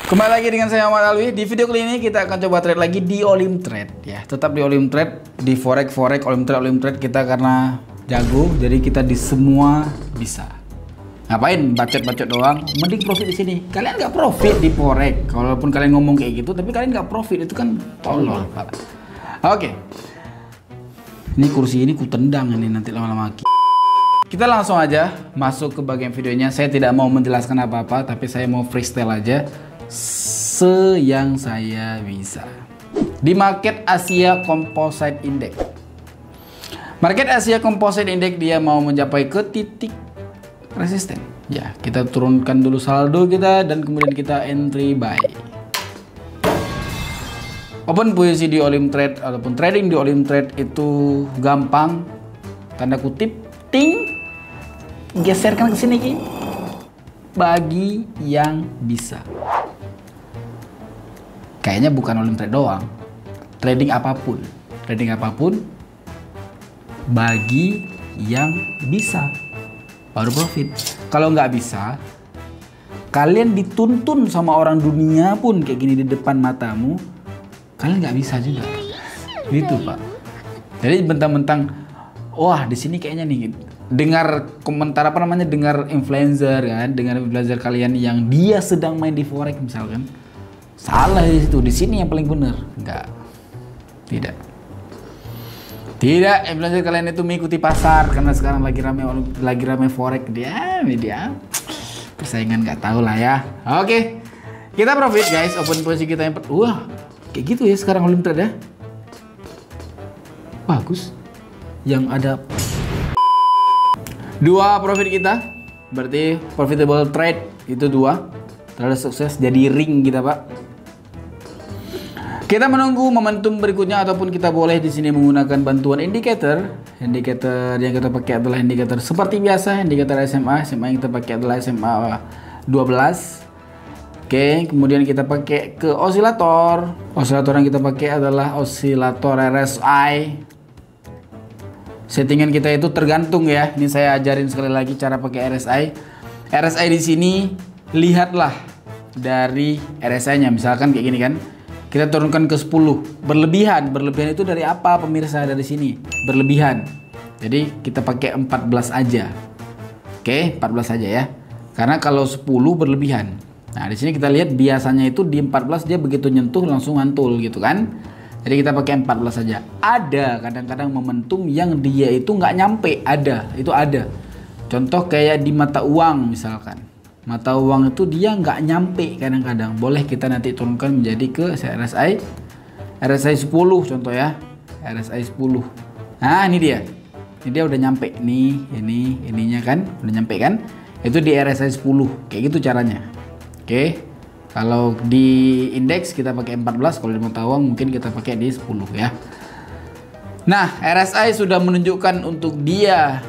Kembali lagi dengan saya Muhammad Alwi. Di video kali ini kita akan coba trade lagi di Olim Trade ya. Tetap di Olim Trade, di Forex, Olim Trade kita karena jago, jadi kita di semua bisa. Ngapain bacot-bacot doang? Mending profit di sini. Kalian nggak profit di Forex. Kalaupun kalian ngomong kayak gitu, tapi kalian nggak profit, itu kan tolol. Oke. Ini kursi ini ku tendang ini nanti lama-lama. Kita langsung aja masuk ke bagian videonya. Saya tidak mau menjelaskan apa-apa, tapi saya mau freestyle aja yang saya bisa. Di market Asia Composite Index. Market Asia Composite Index dia mau mencapai ke titik resisten. Ya, kita turunkan dulu saldo kita dan kemudian kita entry buy. Open posisi di Olim Trade ataupun trading di Olim Trade itu gampang. Tanda kutip, ting. Geserkan ke sini Ki. Bagi yang bisa. Kayaknya bukan Olim Trade doang. Trading apapun bagi yang bisa baru profit. Kalau nggak bisa, kalian dituntun sama orang dunia pun kayak gini di depan matamu, kalian nggak bisa juga. Gitu Pak. Jadi bentang-bentang, wah di sini kayaknya nih. Dengar komentar dengar influencer kan, dengar influencer kalian yang dia sedang main di forex misalkan, salah di situ, di sini yang paling benar. Enggak, tidak, influencer kalian itu mengikuti pasar karena sekarang lagi rame forex, dia persaingan nggak tahu lah ya. Oke, kita profit guys, open posisi kita yang wah kayak gitu ya sekarang Olim Trade ya, bagus, yang ada 2 profit kita, berarti profitable trade itu 2, terlalu sukses jadi ring kita Pak. Kita menunggu momentum berikutnya ataupun kita boleh di sini menggunakan bantuan indikator. Indikator yang kita pakai adalah indikator seperti biasa, indikator SMA yang kita pakai adalah SMA 12. Oke, kemudian kita pakai ke osilator. Osilator yang kita pakai adalah osilator RSI. Settingan kita itu tergantung ya. Ini saya ajarin sekali lagi cara pakai RSI. RSI di sini lihatlah dari RSI-nya. Misalkan kayak gini kan. Kita turunkan ke 10. Berlebihan. Berlebihan itu dari apa pemirsa dari sini? Berlebihan. Jadi kita pakai 14 aja. Oke, 14 aja ya. Karena kalau 10 berlebihan. Nah, di sini kita lihat biasanya itu di 14 dia begitu nyentuh langsung mantul gitu kan. Jadi kita pakai 14 saja. Ada kadang-kadang momentum yang dia itu nggak nyampe, itu ada. Contoh kayak di mata uang misalkan. Mata uang itu dia nggak nyampe kadang-kadang. Boleh kita nanti turunkan menjadi ke RSI 10 contoh ya. RSI 10. Nah, ini dia. Ini dia udah nyampe nih, ininya kan, udah nyampe kan? Itu di RSI 10. Kayak gitu caranya. Oke. Kalau di indeks kita pakai 14, kalau di mata uang mungkin kita pakai di 10 ya. Nah, RSI sudah menunjukkan untuk dia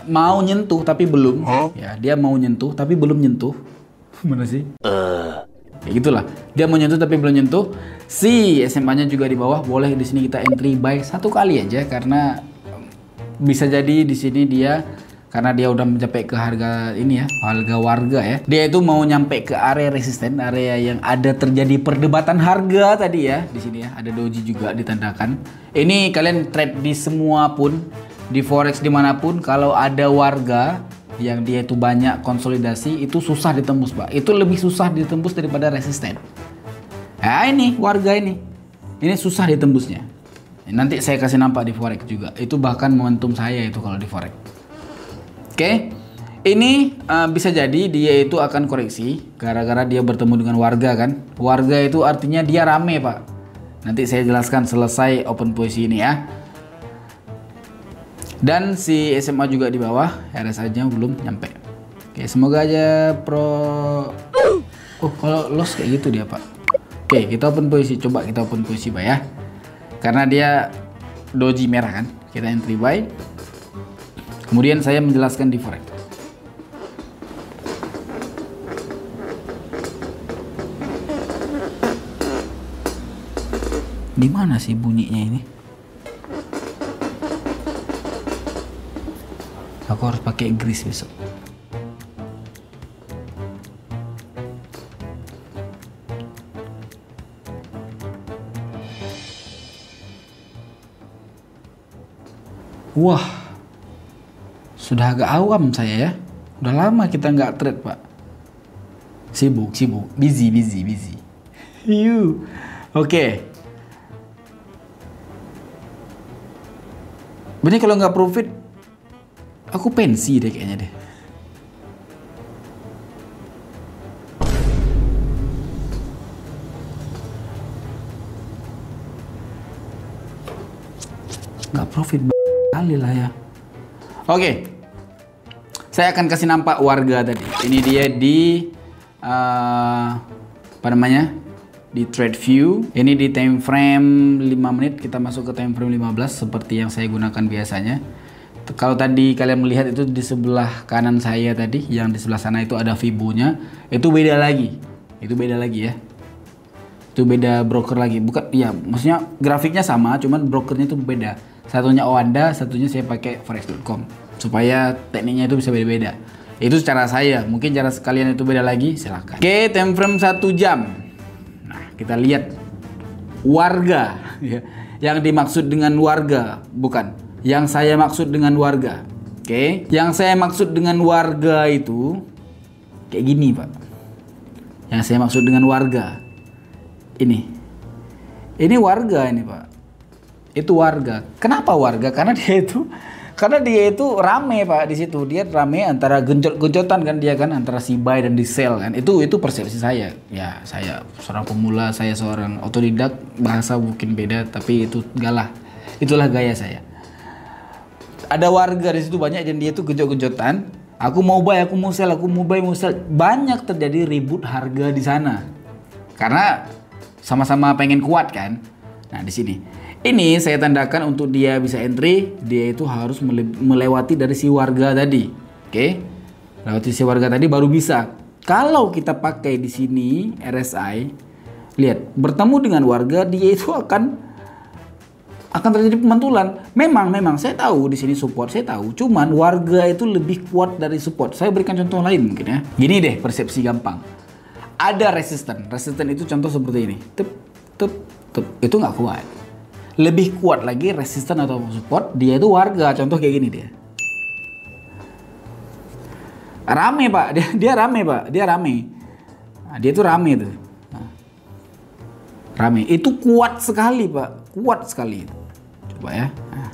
mau nyentuh tapi belum. Ya, dia mau nyentuh tapi belum nyentuh. Mana sih? Ya gitulah. Dia mau nyentuh tapi belum nyentuh. Si SMA-nya juga di bawah, boleh di sini kita entry buy 1 kali aja karena bisa jadi di sini dia karena dia udah mencapai ke harga ini ya, harga warga ya. Dia itu mau nyampe ke area resisten, area yang ada terjadi perdebatan harga tadi ya. Di sini ya, ada doji juga ditandakan. Ini kalian trade di semua pun, di forex dimanapun, kalau ada warga yang dia itu banyak konsolidasi, itu susah ditembus Pak. Itu lebih susah ditembus daripada resisten. Nah ini warga ini susah ditembusnya. Nanti saya kasih nampak di forex juga. Itu bahkan momentum saya itu kalau di forex. Oke, ini bisa jadi dia itu akan koreksi gara-gara dia bertemu dengan warga kan. Warga itu artinya dia rame Pak. Nanti saya jelaskan selesai open posisi ini ya. Dan si SMA juga di bawah, RSI-nya belum nyampe. Oke, semoga aja kalau loss kayak gitu dia Pak. Oke, kita open posisi, coba kita open posisi Pak ya. Karena dia doji merah kan, kita entry buy. Kemudian saya menjelaskan di forex. Di mana sih bunyinya ini? Aku harus pakai grease besok. Wah, sudah agak awam saya ya. Udah lama kita nggak trade, Pak. Sibuk, busy. Oke. Bener kalau nggak profit, aku pensi deh kayaknya deh. Nggak profit kali lah ya. Oke. Saya akan kasih nampak warga tadi. Ini dia di apa namanya? Di trade view. Ini di time frame 5 menit. Kita masuk ke time frame 15 seperti yang saya gunakan biasanya. Kalau tadi kalian melihat itu di sebelah kanan saya tadi, yang di sebelah sana itu ada Fibo-nya. Itu beda lagi. Ya. Itu beda broker lagi. Bukan, ya maksudnya grafiknya sama, cuman brokernya itu beda. Satunya Oanda, satunya saya pakai forex.com. Supaya tekniknya itu bisa beda-beda. Itu cara saya. Mungkin cara sekalian itu beda lagi, silakan. Oke, time frame 1 jam. Nah, kita lihat warga ya. Yang dimaksud dengan warga, bukan. Yang saya maksud dengan warga. Oke, yang saya maksud dengan warga itu kayak gini, Pak. Yang saya maksud dengan warga ini warga ini, Pak. Itu warga. Kenapa warga? Karena dia itu rame, Pak, di situ. Dia rame antara genjot-genjotan kan, dia kan antara si buy dan di sell kan. Itu persepsi saya. Ya, saya seorang pemula, saya seorang otodidak, bahasa mungkin beda, tapi itu galah. Itulah gaya saya. Ada warga di situ banyak dan dia itu genjot-genjotan. Aku mau buy, aku mau sell, aku mau buy, mau sell. Banyak terjadi ribut harga di sana. Karena sama-sama pengen kuat kan. Nah, di sini. Ini saya tandakan untuk dia bisa entry, dia itu harus melewati dari si warga tadi. Oke. Lewati si warga tadi baru bisa. Kalau kita pakai di sini RSI, lihat, bertemu dengan warga, dia itu akan terjadi pemantulan. Memang saya tahu di sini support, saya tahu. Cuman warga itu lebih kuat dari support. Saya berikan contoh lain mungkin ya. Gini deh, persepsi gampang. Ada resisten itu contoh seperti ini. Itu nggak kuat. Lebih kuat lagi resisten atau support, dia itu warga, contoh kayak gini dia. Rame, Pak, dia rame, Pak, dia rame. Nah, dia itu rame tuh. Nah, rame, itu kuat sekali, Pak, kuat sekali. Coba ya, nah,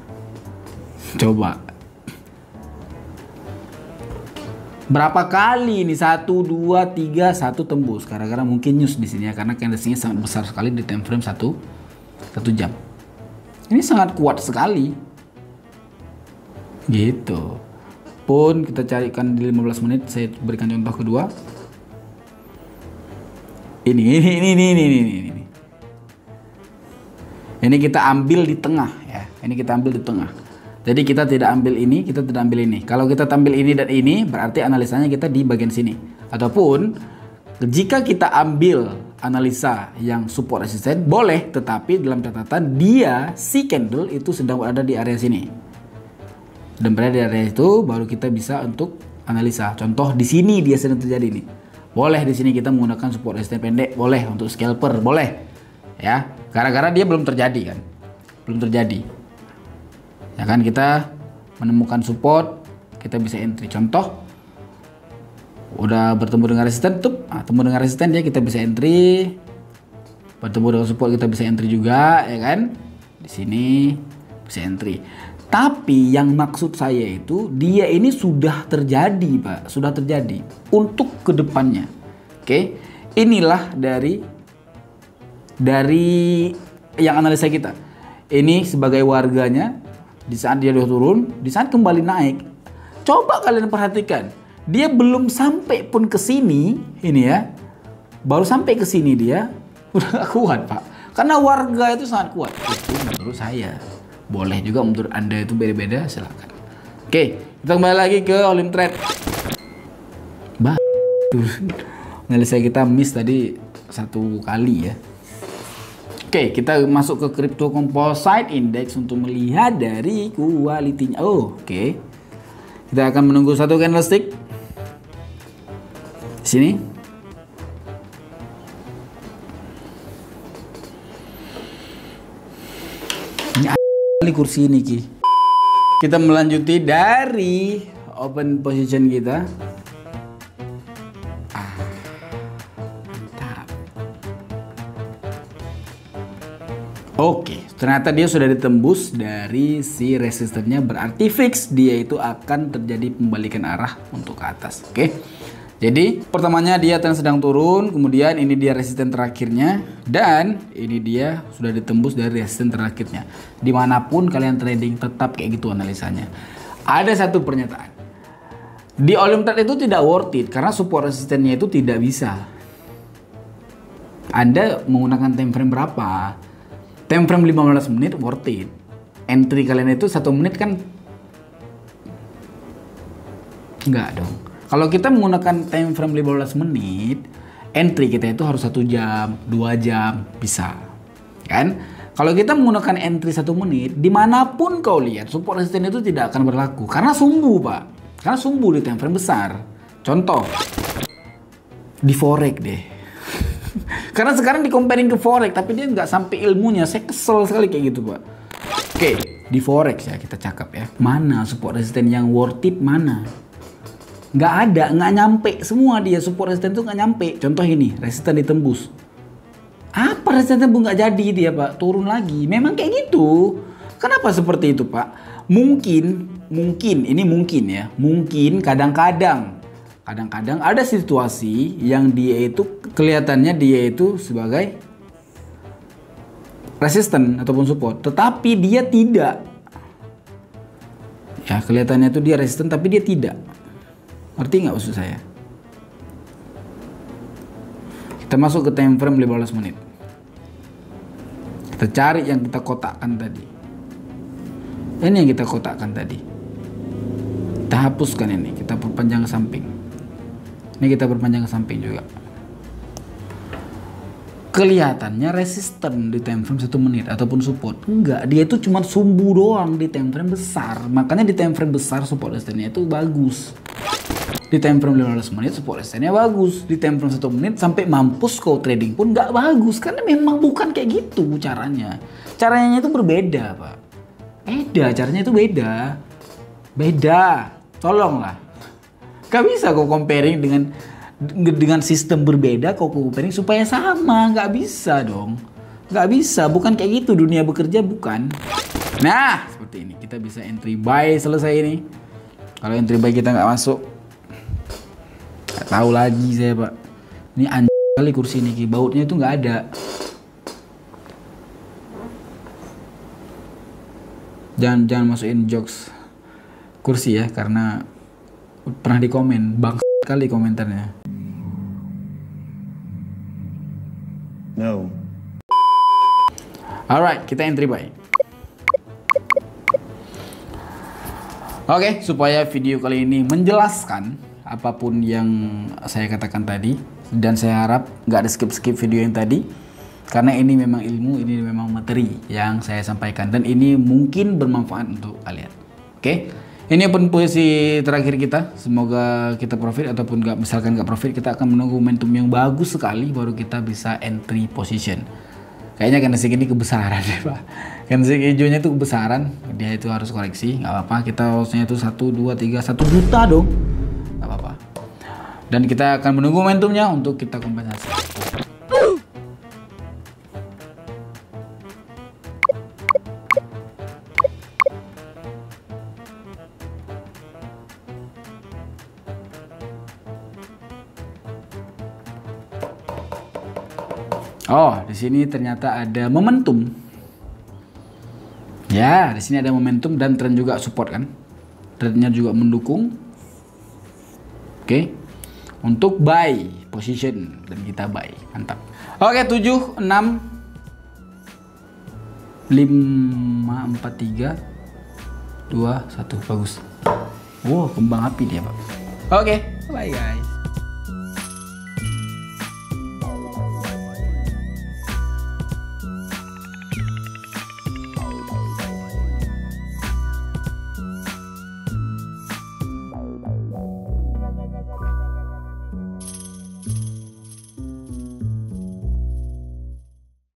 coba. Berapa kali ini? 1, 2, 3, 1 tembus. Karena mungkin news di sini ya, karena candlestick-nya sangat besar sekali di time frame 1 jam. Ini sangat kuat sekali. Gitu. Pun kita carikan di 15 menit, saya berikan contoh kedua. Ini. Ini kita ambil di tengah ya. Ini kita ambil di tengah. Jadi kita tidak ambil ini, kita tidak ambil ini. Kalau kita ambil ini dan ini, berarti analisanya kita di bagian sini. Ataupun jika kita ambil analisa yang support resisten boleh, tetapi dalam catatan dia si candle itu sedang berada di area sini. Dan berada di area itu baru kita bisa untuk analisa. Contoh di sini dia sedang terjadi nih. Boleh di sini kita menggunakan support resisten pendek, boleh untuk scalper, boleh. Ya, gara-gara dia belum terjadi kan. Belum terjadi. Ya kan, kita menemukan support, kita bisa entry. Contoh udah bertemu dengan resisten, temu dengan resisten dia kita bisa entry. Bertemu dengan support kita bisa entry juga, ya kan? Di sini bisa entry. Tapi yang maksud saya itu dia ini sudah terjadi, Pak, sudah terjadi untuk kedepannya. Oke, inilah dari yang analisa kita. Ini sebagai warganya, di saat dia udah turun, di saat kembali naik. Coba kalian perhatikan. Dia belum sampai pun ke sini, ini ya. Baru sampai ke sini dia udah gak kuat, Pak. Karena warga itu sangat kuat. Itu menurut saya. Boleh juga menurut Anda itu beda-beda, silakan. Oke, kita kembali lagi ke Olim Trade. Analisa kita miss tadi 1 kali ya. Oke, kita masuk ke Crypto Composite Index untuk melihat dari kualitinya. Oke. Kita akan menunggu 1 candlestick. Sini. Ini kali kursi ini, Ki. Kita melanjuti dari open position kita. Mantap. Oke, ternyata dia sudah ditembus dari si resistennya, berarti fix dia itu akan terjadi pembalikan arah untuk ke atas. Oke. Jadi pertamanya dia sedang turun, kemudian ini dia resisten terakhirnya, dan ini dia sudah ditembus dari resisten terakhirnya. Dimanapun kalian trading tetap kayak gitu analisanya. Ada satu pernyataan, di volume trade itu tidak worth it karena support resistennya itu tidak bisa. Anda menggunakan time frame berapa? Time frame 15 menit worth it. Entry kalian itu 1 menit kan enggak dong. Kalau kita menggunakan time frame 15 menit, entry kita itu harus 1 jam, 2 jam, bisa. Kan? Kalau kita menggunakan entry 1 menit, dimanapun kau lihat, support resisten itu tidak akan berlaku. Karena sumbu, Pak. Karena sumbu di time frame besar. Contoh, di forex deh. Karena sekarang di comparing ke forex, tapi dia nggak sampai ilmunya. Saya kesel sekali kayak gitu, Pak. Oke, di forex ya kita cakap ya. Mana support resisten yang worth it, mana? Nggak ada, nggak nyampe semua dia, support resisten itu nggak nyampe. Contoh ini, resisten ditembus. Apa resisten tembus nggak jadi dia, Pak? Turun lagi. Memang kayak gitu. Kenapa seperti itu, Pak? Mungkin ini mungkin ya. Mungkin kadang-kadang ada situasi yang dia itu kelihatannya dia itu sebagai resisten ataupun support, tetapi dia tidak. Ya, kelihatannya itu dia resisten tapi dia tidak. Ngerti nggak maksud saya? Kita masuk ke time frame 15 menit. Kita cari yang kita kotakkan tadi. Ini yang kita kotakkan tadi. Kita hapuskan ini, kita perpanjang ke samping. Ini kita perpanjang ke samping juga. Kelihatannya resisten di time frame 1 menit ataupun support. Enggak, dia itu cuma sumbu doang di time frame besar. Makanya di time frame besar support resistennya itu bagus. Di time frame 15 menit support resistennya bagus. Di time frame 1 menit sampai mampus kau trading pun nggak bagus. Karena memang bukan kayak gitu caranya. Caranya itu berbeda, Pak. Beda, caranya itu beda. Beda. Tolonglah. Gak bisa kau comparing dengan sistem berbeda kau comparing supaya sama. Nggak bisa dong. Nggak bisa. Bukan kayak gitu dunia bekerja, bukan. Nah, seperti ini. Kita bisa entry buy selesai ini. Kalau entry buy kita nggak masuk, nggak tahu lagi saya, Pak. Ini anjing kali kursi ini, bautnya itu nggak ada. Jangan masukin jokes kursi ya, karena pernah di komen bang kali komentarnya. No. Alright, kita entry buy. Oke, supaya video kali ini menjelaskan apapun yang saya katakan tadi, dan saya harap nggak ada skip video yang tadi, karena ini memang ilmu, ini memang materi yang saya sampaikan, dan ini mungkin bermanfaat untuk kalian. Oke, ini open posisi terakhir kita. Semoga kita profit, ataupun nggak, misalkan nggak profit, kita akan menunggu momentum yang bagus sekali baru kita bisa entry position. Kayaknya candlestick ini kebesaran ya, Pak. Candlestick hijaunya itu kebesaran, dia itu harus koreksi. Nggak apa-apa, kita lossnya itu 1, 2, 3, 1 juta dong. Nggak apa-apa. Dan kita akan menunggu momentumnya untuk kita kompensasi. Oh, di sini ternyata ada momentum. Ya, di sini ada momentum dan tren juga support kan. Trennya juga mendukung. Oke. Untuk buy position, dan kita buy. Mantap. Oke, 7 6 5 4 3 2 1. Bagus. Wow, kembang api dia, Pak. Oke, bye guys.